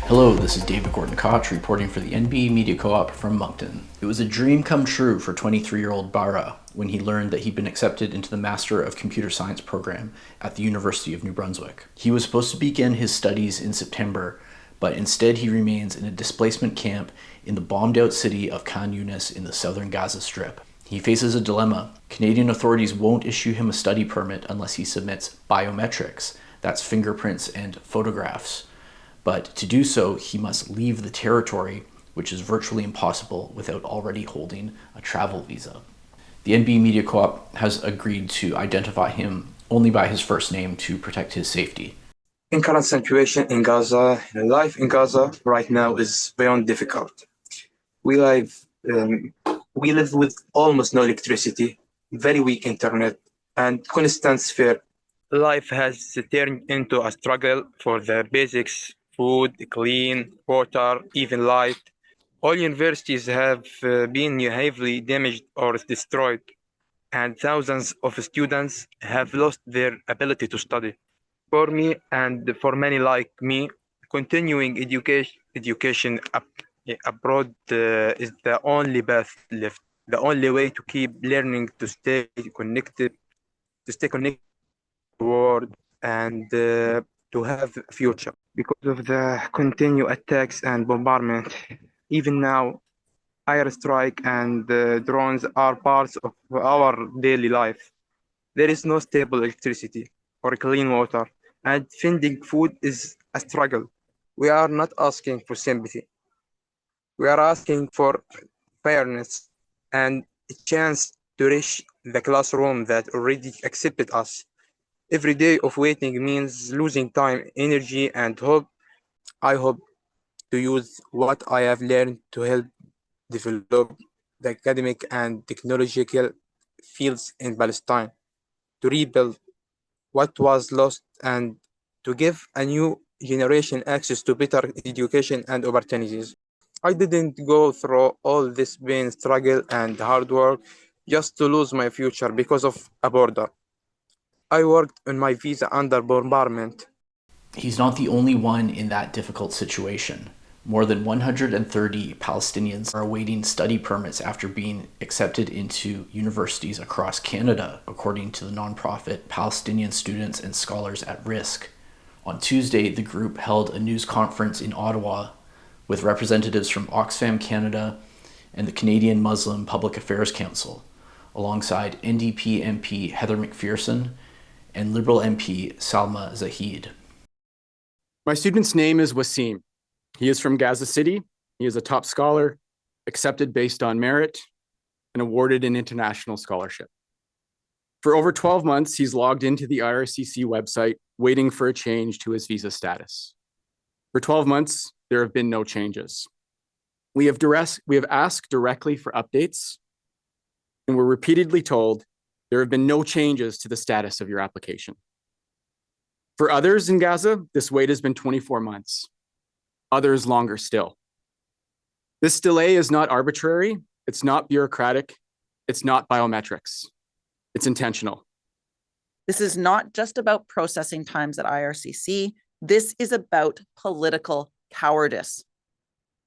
Hello, this is David Gordon-Koch reporting for the NB Media Co-op from Moncton. It was a dream come true for 23-year-old Baraa when he learned that he'd been accepted into the Master of Computer Science program at the University of New Brunswick. He was supposed to begin his studies in September, but instead he remains in a displacement camp in the bombed-out city of Khan Younis in the southern Gaza Strip. He faces a dilemma. Canadian authorities won't issue him a study permit unless he submits biometrics, that's fingerprints and photographs. But to do so, he must leave the territory, which is virtually impossible without already holding a travel visa. The NB Media Co-op has agreed to identify him only by his first name to protect his safety. In current situation in Gaza, life in Gaza right now is beyond difficult. We live with almost no electricity, very weak internet, and constant fear. Life has turned into a struggle for the basics: food, clean water, even light. All universities have been heavily damaged or destroyed, and thousands of students have lost their ability to study. For me and for many like me, continuing education abroad is the only path left, the only way to keep learning, to stay connected to the world, and to have a future. Because of the continued attacks and bombardment, even now, airstrike and drones are parts of our daily life. There is no stable electricity or clean water, and finding food is a struggle. We are not asking for sympathy. We are asking for fairness and a chance to reach the classroom that already accepted us. Every day of waiting means losing time, energy, and hope. I hope to use what I have learned to help develop the academic and technological fields in Palestine, to rebuild what was lost, and to give a new generation access to better education and opportunities. I didn't go through all this pain, struggle, and hard work just to lose my future because of a border. I worked on my visa under bombardment. He's not the only one in that difficult situation. More than 130 Palestinians are awaiting study permits after being accepted into universities across Canada, according to the nonprofit Palestinian Students and Scholars at Risk. On Tuesday, the group held a news conference in Ottawa with representatives from Oxfam Canada and the Canadian Muslim Public Affairs Council, alongside NDP MP Heather McPherson and Liberal MP Salma Zahid. My student's name is Wasim. He is from Gaza City. He is a top scholar, accepted based on merit, and awarded an international scholarship. For over 12 months, he's logged into the IRCC website, waiting for a change to his visa status. For 12 months, there have been no changes. We have asked directly for updates, and we're repeatedly told there have been no changes to the status of your application. For others in Gaza, this wait has been 24 months, others longer still. This delay is not arbitrary, it's not bureaucratic, it's not biometrics, it's intentional. This is not just about processing times at IRCC, this is about political cowardice.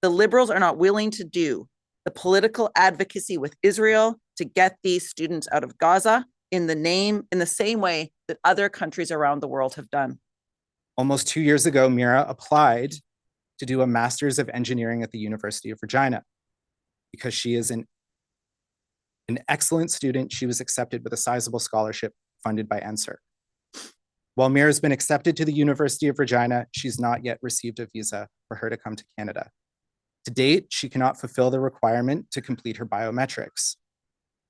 The Liberals are not willing to do the political advocacy with Israel to get these students out of Gaza in the same way that other countries around the world have done. Almost 2 years ago, Mira applied to do a Master's of Engineering at the University of Regina. Because she is an excellent student, she was accepted with a sizable scholarship funded by NSERC. While Mira has been accepted to the University of Regina, she's not yet received a visa for her to come to Canada. To date, she cannot fulfill the requirement to complete her biometrics.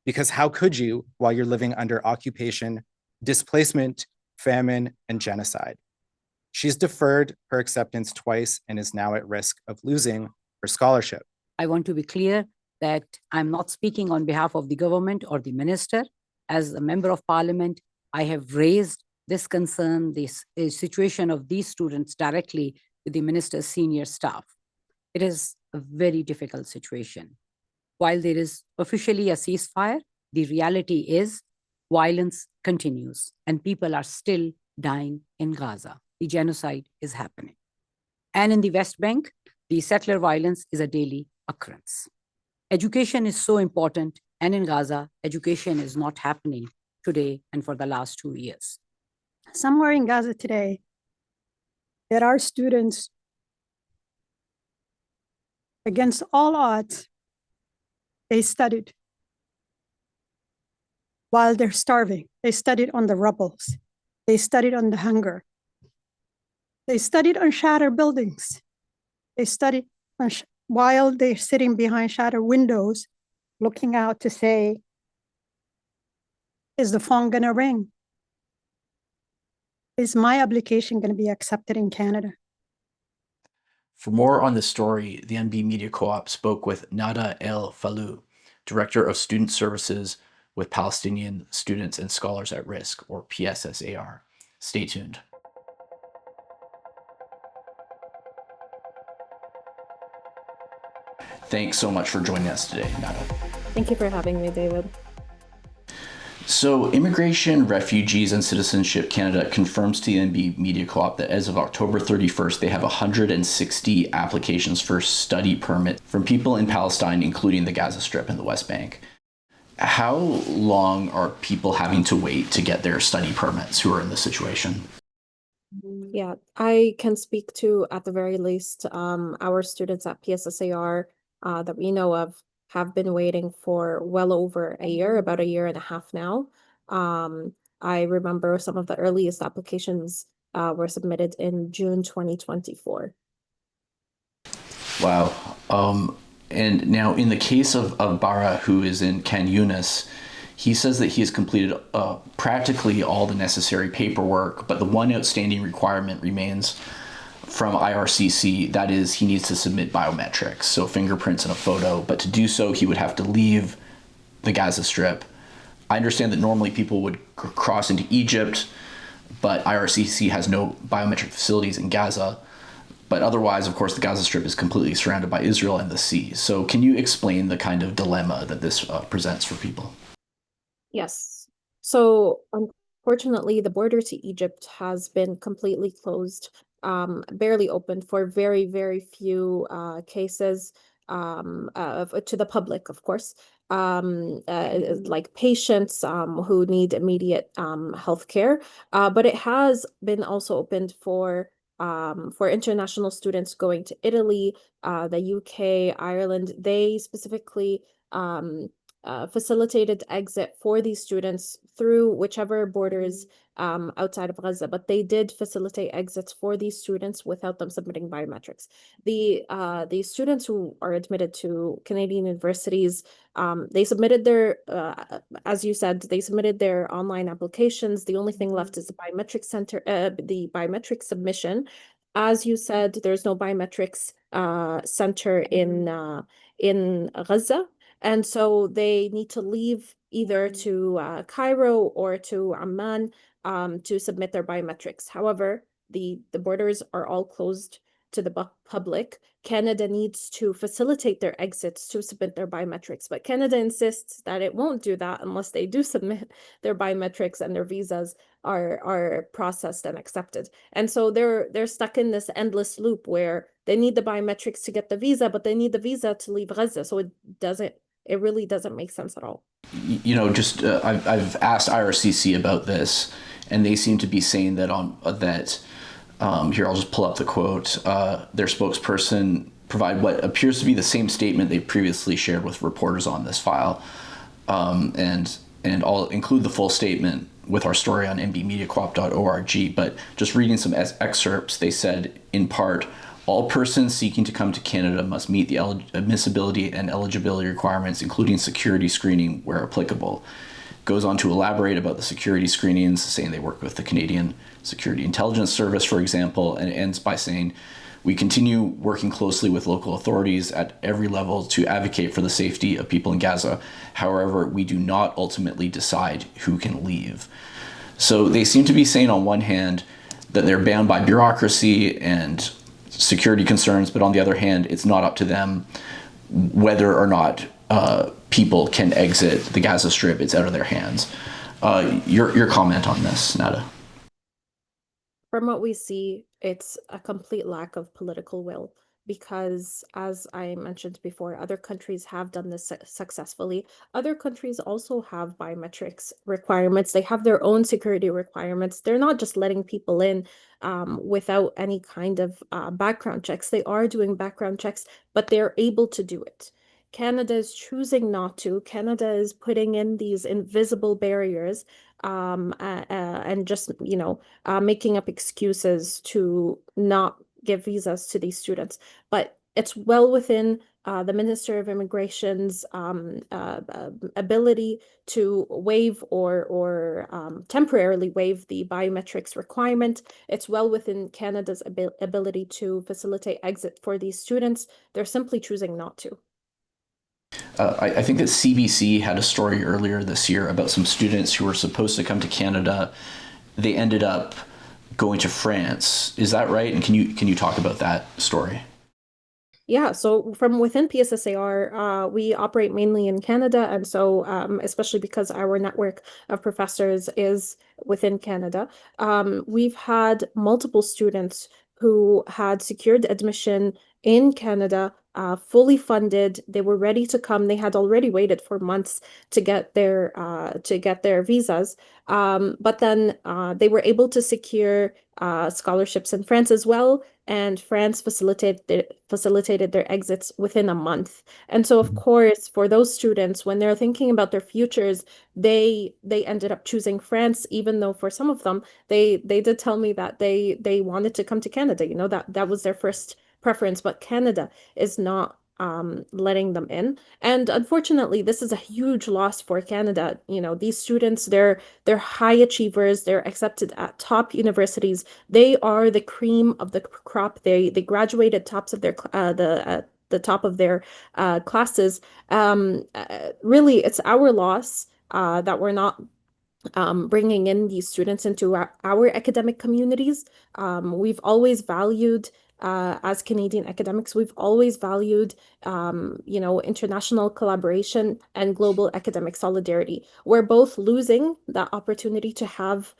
Because how could you while you're living under occupation, displacement, famine, and genocide? She's deferred her acceptance twice and is now at risk of losing her scholarship. I want to be clear that I'm not speaking on behalf of the government or the minister. As a member of parliament, I have raised this concern, this situation of these students directly with the minister's senior staff. It is a very difficult situation. While there is officially a ceasefire, the reality is violence continues and people are still dying in Gaza. The genocide is happening. And in the West Bank, the settler violence is a daily occurrence. Education is so important, and in Gaza, education is not happening today and for the last 2 years. Somewhere in Gaza today, there are students against all odds. They studied while they're starving. They studied on the rubbles. They studied on the hunger. They studied on shattered buildings. They studied on while they're sitting behind shattered windows, looking out to say, is the phone gonna ring? Is my application gonna be accepted in Canada? For more on this story, the NB Media Co-op spoke with Nada El Falou, Director of Student Services with Palestinian Students and Scholars at Risk, or PSSAR. Stay tuned. Thanks so much for joining us today, Nada. Thank you for having me, David. So Immigration, Refugees and Citizenship Canada confirms to the NB Media Co-op that as of October 31st, they have 160 applications for study permit from people in Palestine, including the Gaza Strip and the West Bank. How long are people having to wait to get their study permits who are in this situation? Yeah, I can speak to, at the very least, our students at PSSAR that we know of have been waiting for well over a year, about a year and a half now. I remember some of the earliest applications were submitted in June 2024. Wow. And now in the case of Baraa, who is in Khan Younis, he says that he has completed practically all the necessary paperwork, but the one outstanding requirement remains from IRCC. That is, he needs to submit biometrics, so fingerprints and a photo. But to do so, he would have to leave the Gaza Strip. I understand that normally people would cross into Egypt, but IRCC has no biometric facilities in Gaza. But otherwise, of course, the Gaza Strip is completely surrounded by Israel and the sea. So can you explain the kind of dilemma that this presents for people? Yes. So unfortunately, the border to Egypt has been completely closed, barely opened for very, very few cases to the public, of course, like patients who need immediate health care. But it has been also opened for international students going to Italy, the UK, Ireland. They specifically facilitated exit for these students through whichever borders outside of Gaza, but they did facilitate exits for these students without them submitting biometrics. The students who are admitted to Canadian universities, they submitted their, as you said, they submitted their online applications. The only thing left is the biometric center, the biometric submission. As you said, there's no biometrics center in Gaza. And so they need to leave either to Cairo or to Amman to submit their biometrics. However, the borders are all closed to the public. Canada needs to facilitate their exits to submit their biometrics, but Canada insists that it won't do that unless they do submit their biometrics and their visas are processed and accepted. And so they're stuck in this endless loop where they need the biometrics to get the visa, but they need the visa to leave Gaza. So it really doesn't make sense at all. You know, just I've asked IRCC about this, and they seem to be saying that here, I'll just pull up the quote. Their spokesperson provide what appears to be the same statement they previously shared with reporters on this file, and I'll include the full statement with our story on nbmediacoop.org. But just reading some excerpts, they said in part, all persons seeking to come to Canada must meet the admissibility and eligibility requirements, including security screening where applicable. Goes on to elaborate about the security screenings, saying they work with the Canadian Security Intelligence Service, for example, and it ends by saying, we continue working closely with local authorities at every level to advocate for the safety of people in Gaza. However, we do not ultimately decide who can leave. So they seem to be saying on one hand that they're bound by bureaucracy and security concerns, but on the other hand, it's not up to them whether or not people can exit the Gaza Strip. It's out of their hands. Your comment on this, Nada? From what we see, it's a complete lack of political will because, as I mentioned before, other countries have done this successfully. Other countries also have biometrics requirements. They have their own security requirements. They're not just letting people in without any kind of background checks. They are doing background checks, but they're able to do it. Canada is choosing not to. Canada is putting in these invisible barriers and just, making up excuses to not give visas to these students. But it's well within the Minister of Immigration's ability to waive or temporarily waive the biometrics requirement. It's well within Canada's ability to facilitate exit for these students. They're simply choosing not to. I think that CBC had a story earlier this year about some students who were supposed to come to Canada. They ended up going to France. Is that right? And can you talk about that story? Yeah, so from within PSSAR, we operate mainly in Canada, and so especially because our network of professors is within Canada, we've had multiple students who had secured admission in Canada, fully funded. They were ready to come. They had already waited for months to get their visas, but then they were able to secure scholarships in France as well, and France facilitated their exits within a month. And so, of course, for those students, when they're thinking about their futures, they ended up choosing France, even though for some of them, they did tell me that they wanted to come to Canada. That was their first preference, but Canada is not letting them in. And unfortunately, this is a huge loss for Canada. These students, they're high achievers. They're accepted at top universities. They are the cream of the crop. They graduated tops of their the top of their classes. Really, it's our loss that we're not bringing in these students into our academic communities. We've always valued, as Canadian academics, we've always valued, international collaboration and global academic solidarity. We're both losing that opportunity to have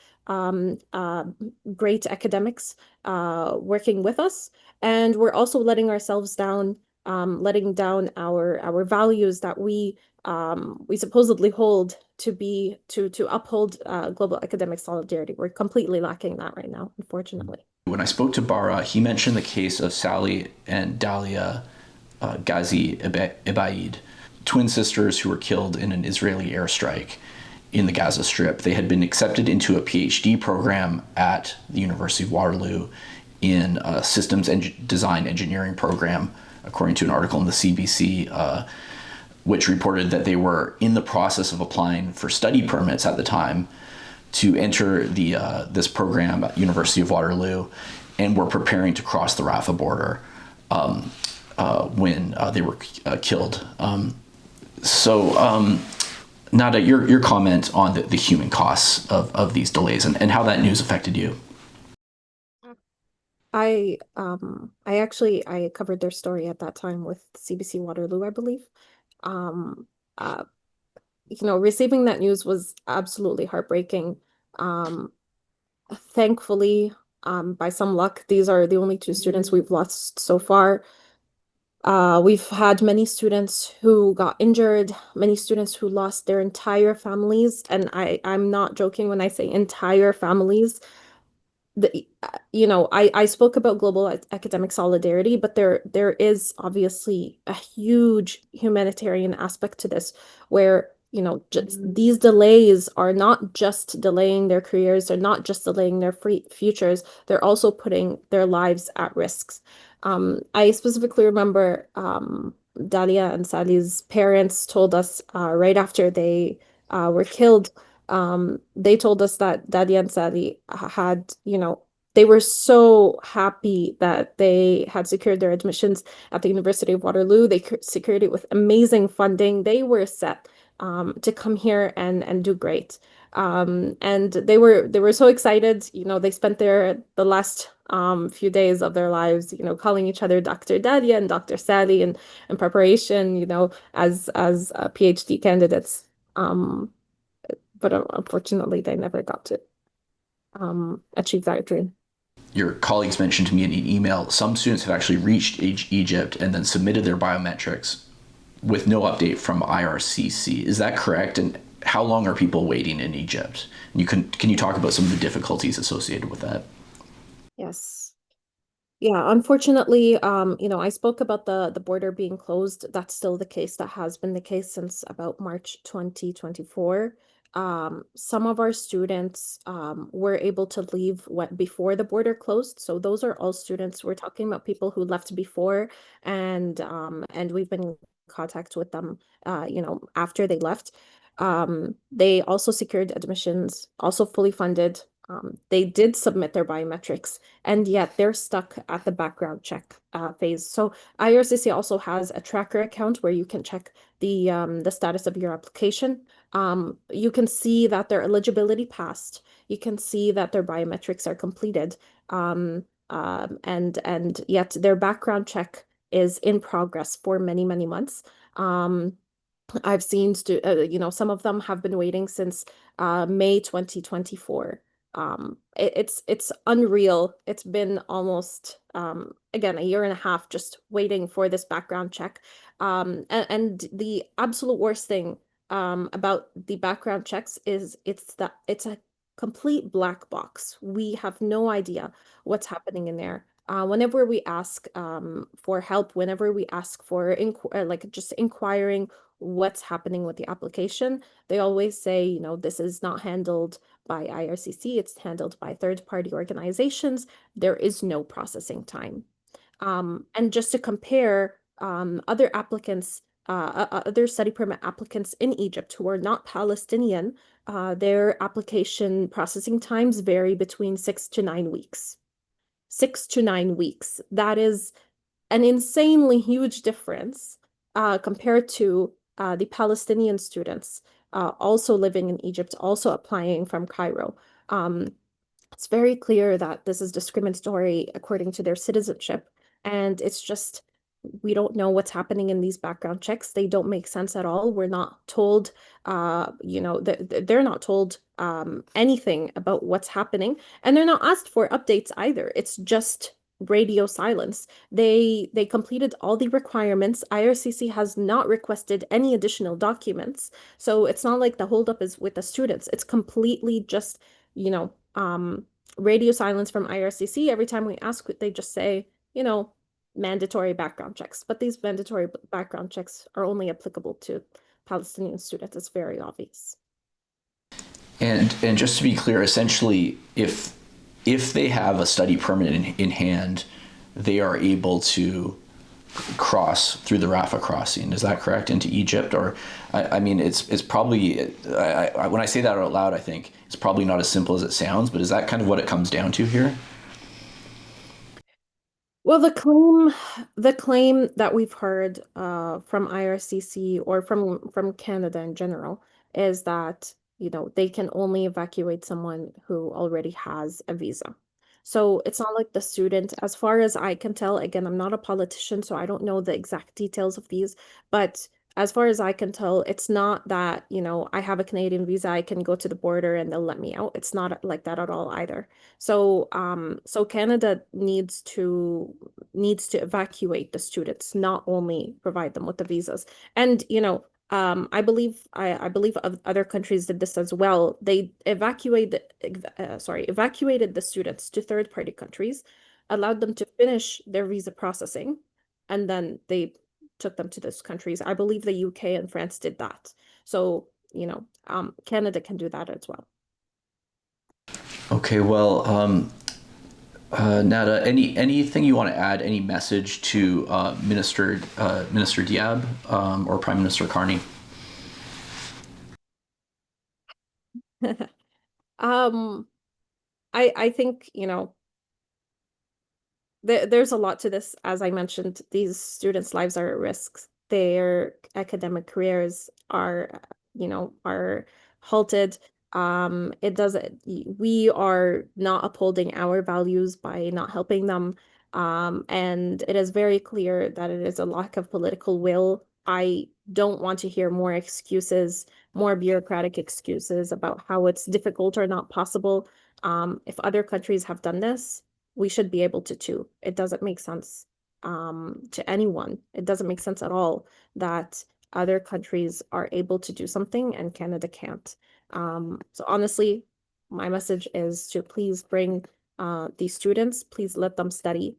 great academics working with us, and we're also letting ourselves down, letting down our values that we supposedly hold to uphold global academic solidarity. We're completely lacking that right now, unfortunately. When I spoke to Baraa, he mentioned the case of Sally and Dalia Ghazi Ibaid, twin sisters who were killed in an Israeli airstrike in the Gaza Strip. They had been accepted into a PhD program at the University of Waterloo in a systems design engineering program, according to an article in the CBC, which reported that they were in the process of applying for study permits at the time to enter this program at University of Waterloo, and were preparing to cross the Rafah border when they were killed. Nada, your comment on the human costs of these delays and how that news affected you. I covered their story at that time with CBC Waterloo, I believe. Receiving that news was absolutely heartbreaking. Thankfully, by some luck, these are the only two students we've lost so far. We've had many students who got injured, many students who lost their entire families, and I'm not joking when I say entire families. I spoke about global academic solidarity, but there is obviously a huge humanitarian aspect to this, where these delays are not just delaying their careers, they're not just delaying their futures, they're also putting their lives at risks. I specifically remember Dalia and Sally's parents told us right after they were killed. They told us that Dalia and Sally had, they were so happy that they had secured their admissions at the University of Waterloo. They secured it with amazing funding. They were set to come here and do great. And they were so excited. They spent the last few days of their lives, calling each other Dr. Dalia and Dr. Sally in preparation, as PhD candidates. But unfortunately, they never got to achieve that dream. your colleagues mentioned to me in an email, some students have actually reached Egypt and then submitted their biometrics with no update from IRCC. Is that correct? And how long are people waiting in Egypt? And can you talk about some of the difficulties associated with that? Yes. Yeah, unfortunately, I spoke about the border being closed. That's still the case. That has been the case since about March 2024. Some of our students were able to leave before the border closed. So those are all students. We're talking about people who left before, and we've been in contact with them, after they left. They also secured admissions, also fully funded. They did submit their biometrics, and yet they're stuck at the background check phase. So IRCC also has a tracker account where you can check the status of your application. You can see that their eligibility passed. You can see that their biometrics are completed, and yet their background check is in progress for many, many months. I've seen some of them have been waiting since May 2024. It's unreal. It's been almost again a year and a half just waiting for this background check. And the absolute worst thing about the background checks is it's a complete black box. We have no idea what's happening in there. Whenever we ask for help, whenever we ask for just inquiring what's happening with the application, they always say, this is not handled by IRCC, it's handled by third-party organizations. There is no processing time. And just to compare, other applicants, other study permit applicants in Egypt who are not Palestinian, their application processing times vary between 6 to 9 weeks. 6 to 9 weeks. That is an insanely huge difference compared to the Palestinian students also living in Egypt, also applying from Cairo. It's very clear that this is discriminatory according to their citizenship, and it's just we don't know what's happening in these background checks. They don't make sense at all. We're not told, they're not told anything about what's happening, and they're not asked for updates either. It's just radio silence. They completed all the requirements. IRCC has not requested any additional documents. So it's not like the holdup is with the students. It's completely just, radio silence from IRCC. Every time we ask, they just say, mandatory background checks. But these mandatory background checks are only applicable to Palestinian students. It's very obvious. And just to be clear, essentially, if they have a study permit in hand, they are able to cross through the Rafah crossing. Is that correct, into Egypt? Or, I mean, it's probably, when I say that out loud, I think it's probably not as simple as it sounds, but is that kind of what it comes down to here? Well, the claim that we've heard from IRCC or from Canada in general is that they can only evacuate someone who already has a visa. So it's not like the student, as far as I can tell, again, I'm not a politician, so I don't know the exact details of these, but as far as I can tell, it's not that, I have a Canadian visa, I can go to the border and they'll let me out. It's not like that at all either. So so Canada needs to evacuate the students, not only provide them with the visas. And I believe other countries did this as well. They evacuated the students to third-party countries, allowed them to finish their visa processing, and then they took them to those countries. I believe the UK and France did that. So, Canada can do that as well. Okay, well, Nada, anything you want to add? Any message to Minister Diab or Prime Minister Carney? I think there's a lot to this. As I mentioned, these students' lives are at risk. Their academic careers are halted. We are not upholding our values by not helping them. And it is very clear that it is a lack of political will. I don't want to hear more excuses, more bureaucratic excuses about how it's difficult or not possible. If other countries have done this, we should be able to too. It doesn't make sense to anyone. It doesn't make sense at all that other countries are able to do something and Canada can't. So honestly, my message is to please bring these students, please let them study.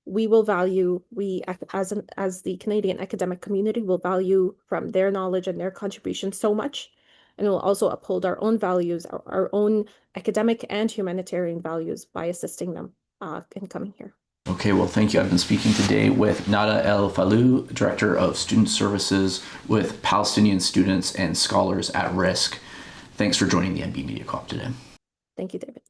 We will value, as the Canadian academic community will value from their knowledge and their contribution so much. And we'll also uphold our own values, our own academic and humanitarian values by assisting them in coming here. Okay, well, thank you. I've been speaking today with Nada El Falou, Director of Student Services with Palestinian Students and Scholars at Risk. Thanks for joining the NB Media Co-op today. Thank you, David.